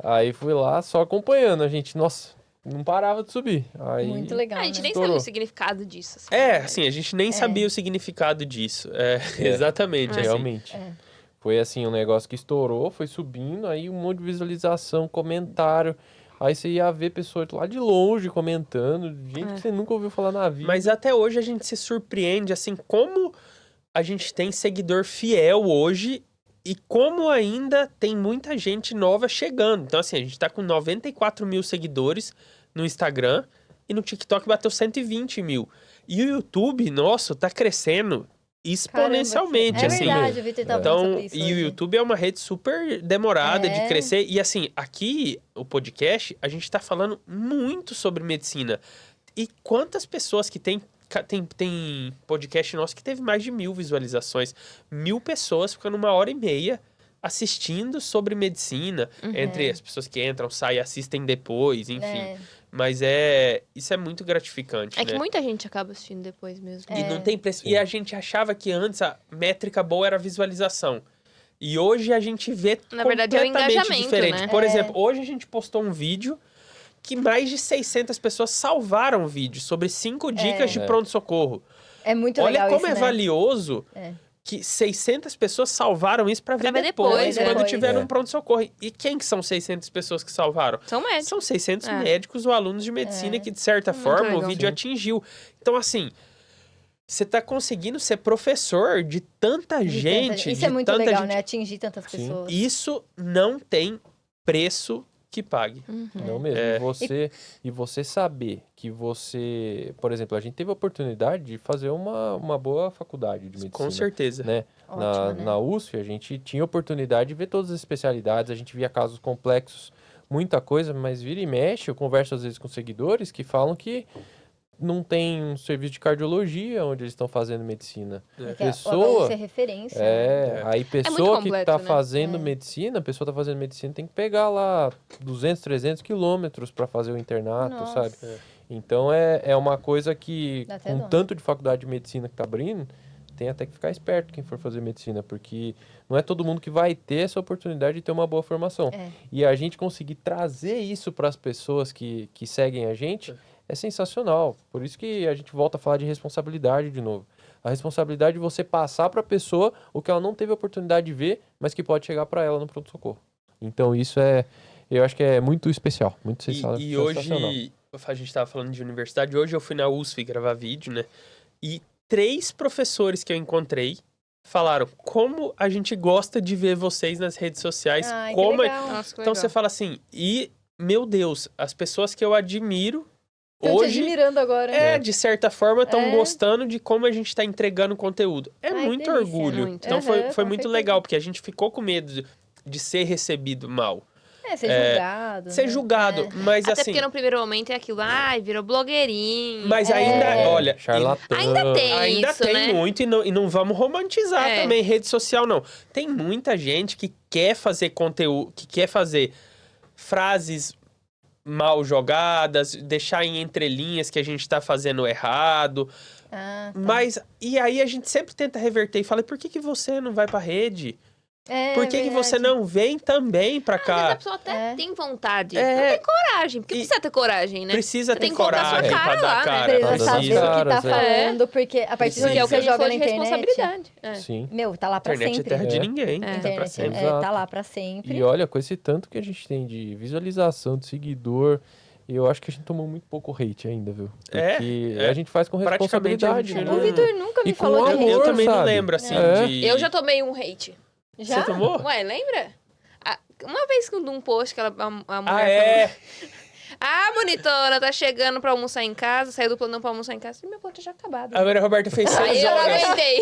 [SPEAKER 2] Aí fui lá só acompanhando a gente. Nossa, não parava de subir. Aí,
[SPEAKER 4] Muito legal.
[SPEAKER 1] A gente
[SPEAKER 4] né?
[SPEAKER 1] nem
[SPEAKER 2] Estourou.
[SPEAKER 1] sabe o significado disso. assim,
[SPEAKER 3] É,
[SPEAKER 1] né?
[SPEAKER 3] assim, a gente nem sabia o significado disso. É, exatamente. assim.
[SPEAKER 2] Realmente.
[SPEAKER 4] É.
[SPEAKER 2] Foi assim, um negócio que estourou, foi subindo, aí um monte de visualização, comentário. Aí você ia ver pessoas lá de longe comentando, gente que você nunca ouviu falar na vida.
[SPEAKER 3] Mas até hoje a gente se surpreende, assim, como a gente tem seguidor fiel hoje e como ainda tem muita gente nova chegando. Então, assim, a gente tá com 94 mil seguidores no Instagram e no TikTok bateu 120 mil. E o YouTube, nosso, tá crescendo exponencialmente,
[SPEAKER 4] Caramba,
[SPEAKER 3] assim.
[SPEAKER 4] É verdade, o Vitor tava falando
[SPEAKER 3] Então,
[SPEAKER 4] sobre isso
[SPEAKER 3] e o
[SPEAKER 4] hoje.
[SPEAKER 3] YouTube é uma rede super demorada de
[SPEAKER 4] É.
[SPEAKER 3] crescer. E assim, aqui, o podcast, a gente tá falando muito sobre medicina. E quantas pessoas que tem podcast nosso que teve mais de 1.000 visualizações. 1.000 pessoas ficando 1h30 assistindo sobre medicina. Entre as pessoas que entram, saem, assistem depois, enfim.
[SPEAKER 4] É.
[SPEAKER 3] Mas isso é muito gratificante,
[SPEAKER 1] É
[SPEAKER 3] né?
[SPEAKER 1] que muita gente acaba assistindo depois mesmo.
[SPEAKER 3] E não tem preço. E a gente achava que antes a métrica boa era a visualização. E hoje a gente vê
[SPEAKER 1] Na verdade, é o
[SPEAKER 3] completamente
[SPEAKER 1] engajamento,
[SPEAKER 3] diferente.
[SPEAKER 1] né?
[SPEAKER 3] Por
[SPEAKER 4] É.
[SPEAKER 3] exemplo, hoje a gente postou um vídeo que mais de 600 pessoas salvaram o vídeo sobre 5 dicas de pronto-socorro.
[SPEAKER 4] É muito
[SPEAKER 3] Olha
[SPEAKER 4] legal
[SPEAKER 3] como
[SPEAKER 4] isso,
[SPEAKER 3] é
[SPEAKER 4] né?
[SPEAKER 3] valioso
[SPEAKER 4] É.
[SPEAKER 3] que 600 pessoas salvaram isso pra ver
[SPEAKER 1] ver
[SPEAKER 3] depois,
[SPEAKER 1] depois,
[SPEAKER 3] quando
[SPEAKER 4] é.
[SPEAKER 3] tiver
[SPEAKER 2] É.
[SPEAKER 3] um pronto-socorro. E quem que são 600 pessoas que salvaram?
[SPEAKER 1] São médicos.
[SPEAKER 3] São 600
[SPEAKER 1] É.
[SPEAKER 3] médicos ou alunos de medicina que, de certa
[SPEAKER 1] Muito
[SPEAKER 3] forma, o
[SPEAKER 1] legal.
[SPEAKER 3] vídeo
[SPEAKER 2] Sim.
[SPEAKER 3] atingiu. Então, assim, você tá conseguindo ser professor de tanta
[SPEAKER 4] De
[SPEAKER 3] gente.
[SPEAKER 4] tanta- Isso
[SPEAKER 3] de
[SPEAKER 4] é muito
[SPEAKER 3] tanta
[SPEAKER 4] legal,
[SPEAKER 3] gente.
[SPEAKER 4] né? Atingir tantas
[SPEAKER 2] Sim.
[SPEAKER 4] pessoas.
[SPEAKER 3] Isso não tem preço que pague.
[SPEAKER 2] Não mesmo.
[SPEAKER 3] É.
[SPEAKER 2] E você saber que você... Por exemplo, a gente teve a oportunidade de fazer uma boa faculdade de medicina.
[SPEAKER 3] Com certeza.
[SPEAKER 2] Né?
[SPEAKER 4] Ótimo, né?
[SPEAKER 2] Na USF, a gente tinha oportunidade de ver todas as especialidades, a gente via casos complexos, muita coisa, mas vira e mexe, eu converso às vezes com seguidores que falam que não tem um serviço de cardiologia onde eles estão fazendo medicina.
[SPEAKER 4] É que
[SPEAKER 2] Pessoa-
[SPEAKER 4] o HU ser referência. né?
[SPEAKER 2] Aí pessoa
[SPEAKER 1] muito
[SPEAKER 2] que
[SPEAKER 1] completo,
[SPEAKER 2] tá
[SPEAKER 1] né?
[SPEAKER 2] fazendo medicina, a pessoa tá fazendo medicina tem que pegar lá 200, 300 quilômetros para fazer o internato,
[SPEAKER 4] Nossa.
[SPEAKER 2] sabe? Então é uma coisa que,
[SPEAKER 4] Dá até
[SPEAKER 2] com
[SPEAKER 4] dó.
[SPEAKER 2] tanto de faculdade de medicina que tá abrindo, tem até que ficar esperto quem for fazer medicina, porque não é todo mundo que vai ter essa oportunidade de ter uma boa formação.
[SPEAKER 4] É.
[SPEAKER 2] E a gente conseguir trazer isso para as pessoas que seguem a gente é sensacional. Por isso que a gente volta a falar de responsabilidade de novo. A responsabilidade de você passar para a pessoa o que ela não teve a oportunidade de ver, mas que pode chegar para ela no pronto-socorro. Então isso eu acho que é muito especial, muito
[SPEAKER 3] E
[SPEAKER 2] sensacional.
[SPEAKER 3] hoje, a gente tava falando de universidade, hoje eu fui na USF gravar vídeo, né? E 3 professores que eu encontrei falaram como a gente gosta de ver vocês nas redes sociais.
[SPEAKER 4] Ai, que
[SPEAKER 3] como
[SPEAKER 4] legal.
[SPEAKER 1] Nossa, que
[SPEAKER 3] Então
[SPEAKER 1] legal.
[SPEAKER 3] você fala assim, meu Deus, as pessoas que eu admiro
[SPEAKER 4] Estão te
[SPEAKER 3] hoje,
[SPEAKER 4] admirando agora.
[SPEAKER 3] de certa forma, estão
[SPEAKER 4] É.
[SPEAKER 3] gostando de como a gente tá entregando conteúdo. É
[SPEAKER 4] Ai,
[SPEAKER 3] muito
[SPEAKER 4] delícia.
[SPEAKER 3] orgulho.
[SPEAKER 1] Muito.
[SPEAKER 3] Então foi
[SPEAKER 4] Aham,
[SPEAKER 3] foi
[SPEAKER 4] com
[SPEAKER 3] muito
[SPEAKER 4] certeza.
[SPEAKER 3] legal, porque a gente ficou com medo de ser recebido mal.
[SPEAKER 4] Ser julgado.
[SPEAKER 3] Ser
[SPEAKER 4] né?
[SPEAKER 3] julgado,
[SPEAKER 4] É.
[SPEAKER 3] mas
[SPEAKER 1] Até
[SPEAKER 3] assim...
[SPEAKER 1] porque no primeiro momento é aquilo, ai, virou blogueirinho.
[SPEAKER 3] Mas ainda, olha...
[SPEAKER 2] Charlatão.
[SPEAKER 1] Ainda tem
[SPEAKER 3] Ainda
[SPEAKER 1] isso,
[SPEAKER 3] tem
[SPEAKER 1] né?
[SPEAKER 3] muito e não vamos romantizar
[SPEAKER 1] É.
[SPEAKER 3] também rede social, não. Tem muita gente que quer fazer conteúdo, que quer fazer frases mal jogadas, deixar em entrelinhas que a gente tá fazendo errado.
[SPEAKER 4] Ah, tá.
[SPEAKER 3] Mas, e aí a gente sempre tenta reverter e fala, por que você não vai pra rede?
[SPEAKER 4] É,
[SPEAKER 3] Por que você
[SPEAKER 4] verdade.
[SPEAKER 3] não vem também pra
[SPEAKER 1] Às vezes a
[SPEAKER 3] cá?
[SPEAKER 1] pessoa até tem vontade.
[SPEAKER 3] É.
[SPEAKER 1] Não tem coragem. Porque
[SPEAKER 3] E-
[SPEAKER 1] precisa ter coragem, né?
[SPEAKER 3] Precisa
[SPEAKER 1] Você
[SPEAKER 3] ter
[SPEAKER 1] tem que colocar a sua
[SPEAKER 3] coragem
[SPEAKER 1] cara
[SPEAKER 3] pra dar
[SPEAKER 1] lá, né?
[SPEAKER 3] cara.
[SPEAKER 4] Precisa
[SPEAKER 2] Precisa.
[SPEAKER 4] saber o que tá
[SPEAKER 2] Caras,
[SPEAKER 4] falando, porque a partir do
[SPEAKER 3] Precisa.
[SPEAKER 4] momento
[SPEAKER 1] É o
[SPEAKER 4] que
[SPEAKER 1] que a
[SPEAKER 4] você
[SPEAKER 1] gente
[SPEAKER 4] joga
[SPEAKER 1] falou
[SPEAKER 4] na
[SPEAKER 1] de
[SPEAKER 4] internet...
[SPEAKER 1] responsabilidade. É.
[SPEAKER 2] Sim.
[SPEAKER 4] Meu, tá lá pra
[SPEAKER 3] Internet é
[SPEAKER 4] sempre.
[SPEAKER 3] terra de
[SPEAKER 2] É.
[SPEAKER 3] ninguém.
[SPEAKER 1] É.
[SPEAKER 3] Tá pra
[SPEAKER 4] Internet
[SPEAKER 3] sempre.
[SPEAKER 2] Exato.
[SPEAKER 4] tá lá pra sempre.
[SPEAKER 2] E olha, com esse tanto que a gente tem de visualização, de seguidor, eu acho que a gente tomou muito pouco hate ainda, viu? Porque
[SPEAKER 3] É.
[SPEAKER 2] a gente faz com
[SPEAKER 3] Praticamente a
[SPEAKER 2] responsabilidade.
[SPEAKER 3] gente
[SPEAKER 2] né?
[SPEAKER 4] O
[SPEAKER 3] não-
[SPEAKER 4] Vitor nunca me
[SPEAKER 2] E com
[SPEAKER 4] falou de
[SPEAKER 2] amor,
[SPEAKER 3] Eu
[SPEAKER 4] hate.
[SPEAKER 3] também não
[SPEAKER 2] sabe?
[SPEAKER 3] lembro, assim,
[SPEAKER 2] É.
[SPEAKER 3] de...
[SPEAKER 1] Eu já tomei um hate.
[SPEAKER 4] Já?
[SPEAKER 3] Você tomou?
[SPEAKER 1] Ué, lembra? Uma vez que num post que a mulher
[SPEAKER 3] Ah,
[SPEAKER 1] falou,
[SPEAKER 3] é?
[SPEAKER 1] a monitora tá chegando pra almoçar em casa, saiu do plantão pra almoçar em casa, e meu plantão já acabado.
[SPEAKER 3] A Maria Roberta fez 6
[SPEAKER 1] Aí eu não
[SPEAKER 3] horas.
[SPEAKER 1] aguentei.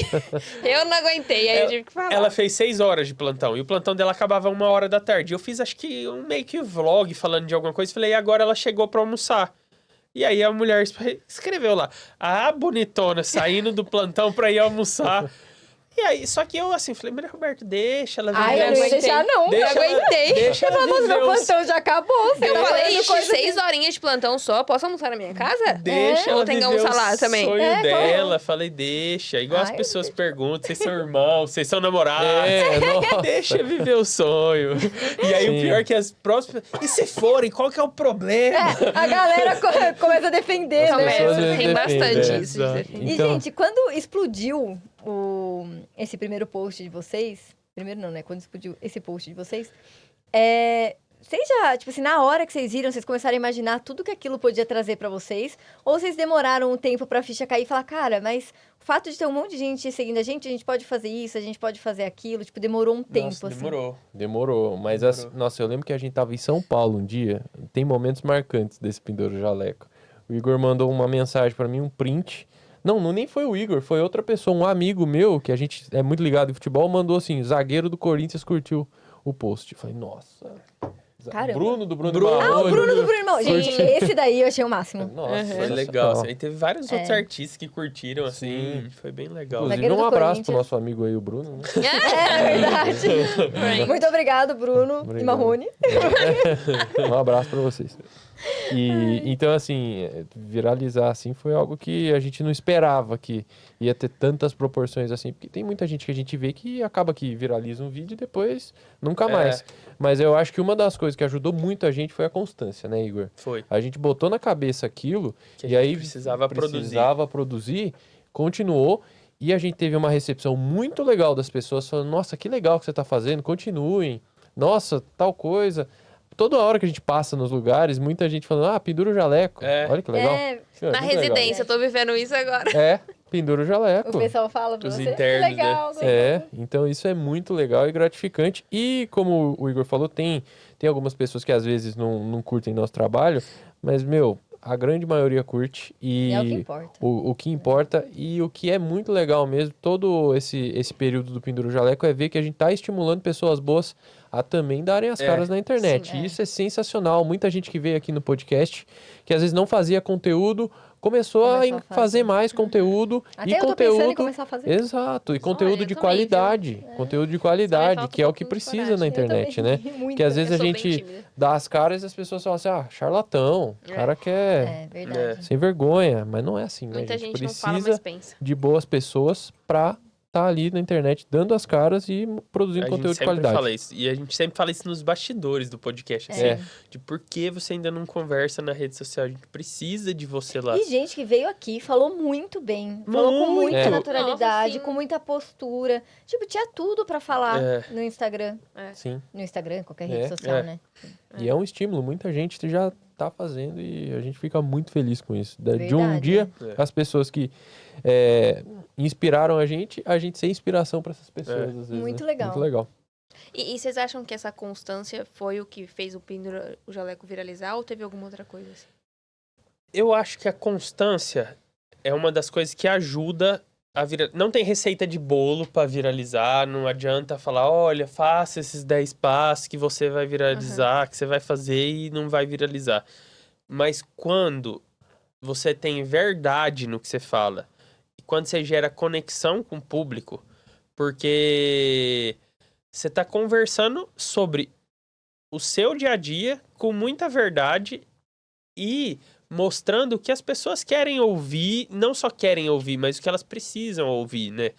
[SPEAKER 1] Eu não aguentei, aí eu tive que falar.
[SPEAKER 3] Ela fez 6 horas de plantão. E o plantão dela acabava 1h da tarde. Eu fiz, acho que, um meio que vlog falando de alguma coisa. Falei, e agora ela chegou pra almoçar. E aí a mulher escreveu lá. A bonitona saindo do plantão pra ir almoçar. E aí, só que eu, assim, falei, Maria Roberta, deixa ela viver.
[SPEAKER 4] Ai, eu não ia
[SPEAKER 1] aguentei.
[SPEAKER 4] deixar, não.
[SPEAKER 3] Deixa
[SPEAKER 1] Eu
[SPEAKER 3] ela-
[SPEAKER 1] aguentei.
[SPEAKER 3] Deixa ela
[SPEAKER 4] Mas
[SPEAKER 3] viver
[SPEAKER 4] meu
[SPEAKER 3] os...
[SPEAKER 4] plantão já acabou. Você
[SPEAKER 1] Eu
[SPEAKER 4] tá
[SPEAKER 1] falei,
[SPEAKER 4] falando
[SPEAKER 1] ixi,
[SPEAKER 4] coisa
[SPEAKER 1] 6 horinhas de plantão só, posso almoçar na minha casa?
[SPEAKER 3] Deixa
[SPEAKER 1] Ou
[SPEAKER 3] ela
[SPEAKER 1] tem que
[SPEAKER 3] viver
[SPEAKER 1] almoçar lá
[SPEAKER 3] o
[SPEAKER 1] também?
[SPEAKER 3] sonho
[SPEAKER 4] É,
[SPEAKER 3] dela. Falei, deixa. Igual as
[SPEAKER 4] Ai,
[SPEAKER 3] pessoas perguntam, vocês são irmãos, vocês são namorados.
[SPEAKER 2] Nossa.
[SPEAKER 3] Deixa viver o sonho. E aí,
[SPEAKER 2] Sim.
[SPEAKER 3] o pior é que as próximas... E se forem, qual que é o problema?
[SPEAKER 4] A galera começa a defender,
[SPEAKER 2] As
[SPEAKER 4] né?
[SPEAKER 2] pessoas
[SPEAKER 1] Começa, tem
[SPEAKER 2] defendem,
[SPEAKER 1] bastante
[SPEAKER 2] é,
[SPEAKER 1] isso. de
[SPEAKER 3] exato.
[SPEAKER 1] defender.
[SPEAKER 4] E,
[SPEAKER 2] Então-
[SPEAKER 4] gente, quando explodiu esse primeiro post de vocês... Primeiro não, né? Quando explodiu esse post de vocês... Vocês já, tipo assim, na hora que vocês viram, vocês começaram a imaginar tudo que aquilo podia trazer pra vocês? Ou vocês demoraram um tempo pra ficha cair e falar, cara, mas o fato de ter um monte de gente seguindo a gente pode fazer isso, a gente pode fazer aquilo. Tipo, demorou um tempo,
[SPEAKER 3] Nossa,
[SPEAKER 4] assim.
[SPEAKER 3] demorou.
[SPEAKER 2] Demorou, mas
[SPEAKER 3] Demorou.
[SPEAKER 2] nossa, eu lembro que a gente tava em São Paulo um dia, tem momentos marcantes desse Pindouro Jaleco. O Igor mandou uma mensagem pra mim, um print. Não, nem foi o Igor, foi outra pessoa, um amigo meu, que a gente é muito ligado em futebol, mandou assim, zagueiro do Corinthians curtiu o post. Eu falei, nossa...
[SPEAKER 4] Caramba.
[SPEAKER 2] Bruno do Bruno,
[SPEAKER 3] Bruno.
[SPEAKER 2] Marrone.
[SPEAKER 4] Ah, o Bruno do Bruno Irmão.
[SPEAKER 1] Sim.
[SPEAKER 4] Gente, esse daí eu achei o máximo.
[SPEAKER 2] Nossa,
[SPEAKER 1] Uhum.
[SPEAKER 3] Foi
[SPEAKER 2] sensacional.
[SPEAKER 3] legal. Assim. Aí teve vários outros
[SPEAKER 4] É.
[SPEAKER 3] artistas que curtiram, assim. Foi bem legal.
[SPEAKER 2] Inclusive,
[SPEAKER 4] Zagueiro do
[SPEAKER 2] um abraço
[SPEAKER 4] Corinthians.
[SPEAKER 2] pro nosso amigo aí, o Bruno. Né?
[SPEAKER 4] É verdade.
[SPEAKER 1] Frank.
[SPEAKER 4] Muito obrigado, Bruno e
[SPEAKER 2] Obrigado.
[SPEAKER 4] Marrone.
[SPEAKER 2] Um abraço pra vocês. E então, assim, viralizar assim foi algo que a gente não esperava que ia ter tantas proporções assim, porque tem muita gente que a gente vê que acaba que viraliza um vídeo e depois nunca mais. Mas eu acho que uma das coisas que ajudou muito a gente foi a constância, né, Igor?
[SPEAKER 3] Foi.
[SPEAKER 2] A gente botou na cabeça aquilo
[SPEAKER 3] Que a
[SPEAKER 2] e
[SPEAKER 3] gente
[SPEAKER 2] aí
[SPEAKER 3] precisava
[SPEAKER 2] produzir, continuou. E a gente teve uma recepção muito legal das pessoas falando, nossa, que legal que você tá fazendo, continuem. Nossa, tal coisa. Toda hora que a gente passa nos lugares, muita gente falando, pendura o jaleco.
[SPEAKER 3] É.
[SPEAKER 2] Olha que legal.
[SPEAKER 4] É,
[SPEAKER 1] Na
[SPEAKER 2] Muito legal.
[SPEAKER 1] residência, eu tô vivendo isso agora.
[SPEAKER 2] É, pendura o jaleco.
[SPEAKER 4] o pessoal fala pra
[SPEAKER 3] Os
[SPEAKER 4] você.
[SPEAKER 3] internos,
[SPEAKER 4] Legal, gostei.
[SPEAKER 2] É, então isso é muito legal e gratificante. E como o Igor falou, tem algumas pessoas que às vezes não curtem nosso trabalho, mas, meu, a grande maioria curte. E
[SPEAKER 4] É o que importa.
[SPEAKER 2] o que importa e o que é muito legal mesmo, todo esse período do Pendura o Jaleco é ver que a gente tá estimulando pessoas boas a também darem as caras na internet.
[SPEAKER 1] Sim,
[SPEAKER 2] E isso é sensacional. Muita gente que veio aqui no podcast, que às vezes não fazia conteúdo, começou a
[SPEAKER 4] Começou a fazer.
[SPEAKER 2] fazer mais conteúdo.
[SPEAKER 4] Até
[SPEAKER 2] e
[SPEAKER 4] eu tô pensando em
[SPEAKER 2] conteúdo.
[SPEAKER 4] começar a fazer.
[SPEAKER 2] Exato, e
[SPEAKER 1] Olha,
[SPEAKER 2] conteúdo
[SPEAKER 1] eu
[SPEAKER 2] de
[SPEAKER 1] também,
[SPEAKER 2] qualidade. Conteúdo de qualidade,
[SPEAKER 1] falta
[SPEAKER 2] que é
[SPEAKER 1] um
[SPEAKER 2] o que
[SPEAKER 1] pouquinho de
[SPEAKER 2] precisa na
[SPEAKER 1] coragem.
[SPEAKER 2] internet,
[SPEAKER 4] Eu
[SPEAKER 2] né?
[SPEAKER 4] também, muito.
[SPEAKER 2] Que às vezes
[SPEAKER 1] Eu
[SPEAKER 2] a
[SPEAKER 1] sou bem
[SPEAKER 2] gente
[SPEAKER 1] tímida.
[SPEAKER 2] dá as caras e as pessoas falam assim, charlatão, o cara quer
[SPEAKER 4] É, verdade.
[SPEAKER 2] sem vergonha, mas não é assim, né?
[SPEAKER 1] Muita
[SPEAKER 2] a gente
[SPEAKER 1] gente não fala,
[SPEAKER 2] precisa
[SPEAKER 1] mas pensa.
[SPEAKER 2] de boas pessoas pra estar ali na internet dando as caras e produzindo
[SPEAKER 3] A
[SPEAKER 2] conteúdo
[SPEAKER 3] gente
[SPEAKER 2] de
[SPEAKER 3] sempre
[SPEAKER 2] qualidade.
[SPEAKER 3] fala isso. E a gente sempre fala isso nos bastidores do podcast, assim.
[SPEAKER 2] É.
[SPEAKER 3] De por que você ainda não conversa na rede social. A gente precisa de você lá.
[SPEAKER 4] E gente que veio aqui falou muito bem. Falou com muita
[SPEAKER 2] É.
[SPEAKER 4] naturalidade,
[SPEAKER 1] Nossa, sim.
[SPEAKER 4] com muita postura. Tipo, tinha tudo pra falar
[SPEAKER 3] É.
[SPEAKER 4] no Instagram.
[SPEAKER 2] Sim.
[SPEAKER 4] No Instagram, qualquer
[SPEAKER 2] É,
[SPEAKER 4] rede social,
[SPEAKER 3] é.
[SPEAKER 4] né?
[SPEAKER 2] E é um estímulo, muita gente já tá fazendo e a gente fica muito feliz com isso. De um
[SPEAKER 4] Verdade.
[SPEAKER 2] dia,
[SPEAKER 3] É.
[SPEAKER 2] as pessoas que inspiraram a gente ser inspiração para essas pessoas.
[SPEAKER 3] É.
[SPEAKER 2] Às vezes,
[SPEAKER 4] Muito
[SPEAKER 2] né?
[SPEAKER 4] legal.
[SPEAKER 2] Muito legal.
[SPEAKER 1] E vocês acham que essa constância foi o que fez o Pendura o Jaleco viralizar ou teve alguma outra coisa assim?
[SPEAKER 3] Eu acho que a constância é uma das coisas que ajuda a virar. Não tem receita de bolo pra viralizar, não adianta falar, olha, faça esses 10 passos que você vai viralizar, que você vai fazer e não vai viralizar. Mas quando você tem verdade no que você fala, e quando você gera conexão com o público, porque você tá conversando sobre o seu dia a dia com muita verdade e mostrando o que as pessoas querem ouvir, não só querem ouvir, mas o que elas precisam ouvir, né?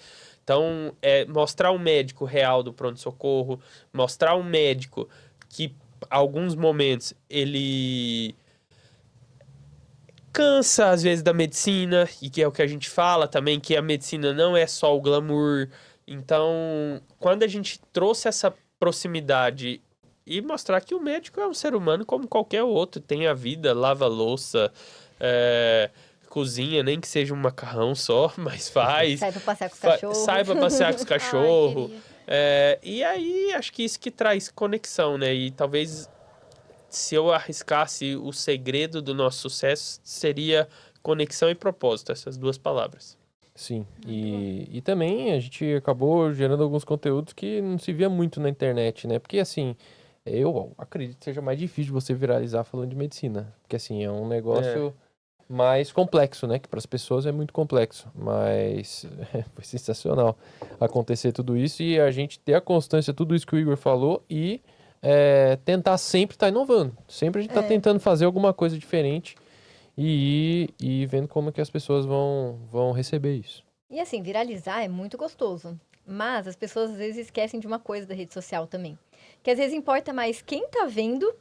[SPEAKER 3] Então, mostrar um médico real do pronto-socorro, mostrar um médico que, alguns momentos, ele cansa, às vezes, da medicina, e que é o que a gente fala também, que a medicina não é só o glamour. Então, quando a gente trouxe essa proximidade e mostrar que o médico é um ser humano como qualquer outro, tem a vida, lava a louça, cozinha, nem que seja um macarrão só, mas faz.
[SPEAKER 4] Sai pra passear com os cachorros.
[SPEAKER 3] Sai pra passear com os
[SPEAKER 1] Ai,
[SPEAKER 3] cachorros.
[SPEAKER 1] queria.
[SPEAKER 3] E aí, acho que isso que traz conexão, né? E talvez, se eu arriscasse o segredo do nosso sucesso, seria conexão e propósito, essas duas palavras.
[SPEAKER 2] Sim, e também a gente acabou gerando alguns conteúdos que não se via muito na internet, né? Porque, assim, eu acredito que seja mais difícil de você viralizar falando de medicina. Porque, assim, é um negócio mais complexo, né? Que para as pessoas é muito complexo. Mas foi sensacional acontecer tudo isso e a gente ter a constância, tudo isso que o Igor falou e tentar sempre estar inovando. Sempre a gente está tentando fazer alguma coisa diferente e ir vendo como que as pessoas vão receber isso.
[SPEAKER 4] E assim, viralizar é muito gostoso. Mas as pessoas às vezes esquecem de uma coisa da rede social também. Que às vezes importa mais quem tá vendo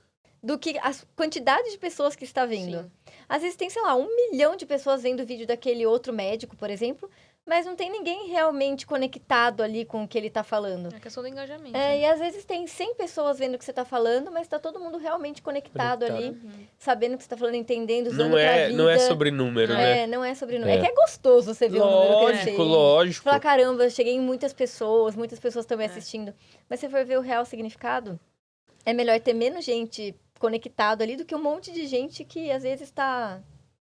[SPEAKER 4] do que a quantidade de pessoas que está vendo.
[SPEAKER 1] Sim.
[SPEAKER 4] Às vezes tem, sei lá, 1 milhão de pessoas vendo o vídeo daquele outro médico, por exemplo, mas não tem ninguém realmente conectado ali com o que ele tá falando.
[SPEAKER 1] É questão do engajamento.
[SPEAKER 4] E às vezes tem 100 pessoas vendo o que você tá falando, mas tá todo mundo realmente conectado ali,
[SPEAKER 1] Uhum.
[SPEAKER 4] sabendo o que você tá falando, entendendo, usando
[SPEAKER 3] Não
[SPEAKER 4] pra
[SPEAKER 3] é,
[SPEAKER 4] vida.
[SPEAKER 3] não é sobre número, né?
[SPEAKER 4] Não é sobre número.
[SPEAKER 2] É.
[SPEAKER 4] É que é gostoso você ver o número crescer.
[SPEAKER 3] Lógico.
[SPEAKER 4] Falar, caramba, eu cheguei em muitas pessoas estão me assistindo. Mas se você for ver o real significado, é melhor ter menos gente conectado ali do que um monte de gente que às vezes tá,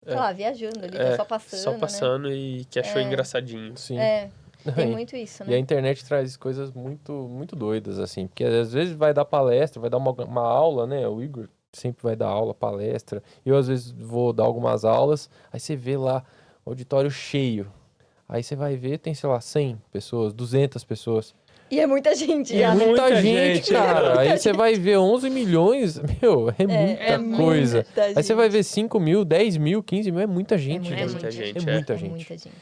[SPEAKER 4] sei lá, viajando ali, tá só passando,
[SPEAKER 3] Só passando e que achou engraçadinho.
[SPEAKER 2] Sim.
[SPEAKER 4] né? Tem
[SPEAKER 2] E-
[SPEAKER 4] muito isso,
[SPEAKER 2] E a
[SPEAKER 4] né?
[SPEAKER 2] internet traz coisas muito, muito doidas, assim. Porque às vezes vai dar palestra, vai dar uma aula, né? O Igor sempre vai dar aula, palestra. Eu, às vezes, vou dar algumas aulas. Aí você vê lá, auditório cheio. Aí você vai ver, tem, sei lá, 100 pessoas, 200 pessoas.
[SPEAKER 4] E é muita gente
[SPEAKER 3] E
[SPEAKER 4] já,
[SPEAKER 3] é
[SPEAKER 4] né?
[SPEAKER 3] muita
[SPEAKER 2] Muita
[SPEAKER 3] gente,
[SPEAKER 2] gente, cara. Aí você vai ver 11 milhões. Meu, é muita coisa.
[SPEAKER 4] muita
[SPEAKER 2] Aí você vai ver 5 mil, 10 mil, 15 mil. É muita gente,
[SPEAKER 4] muita
[SPEAKER 2] velho.
[SPEAKER 3] muita gente,
[SPEAKER 2] É muita
[SPEAKER 4] É
[SPEAKER 2] gente.
[SPEAKER 4] muita gente.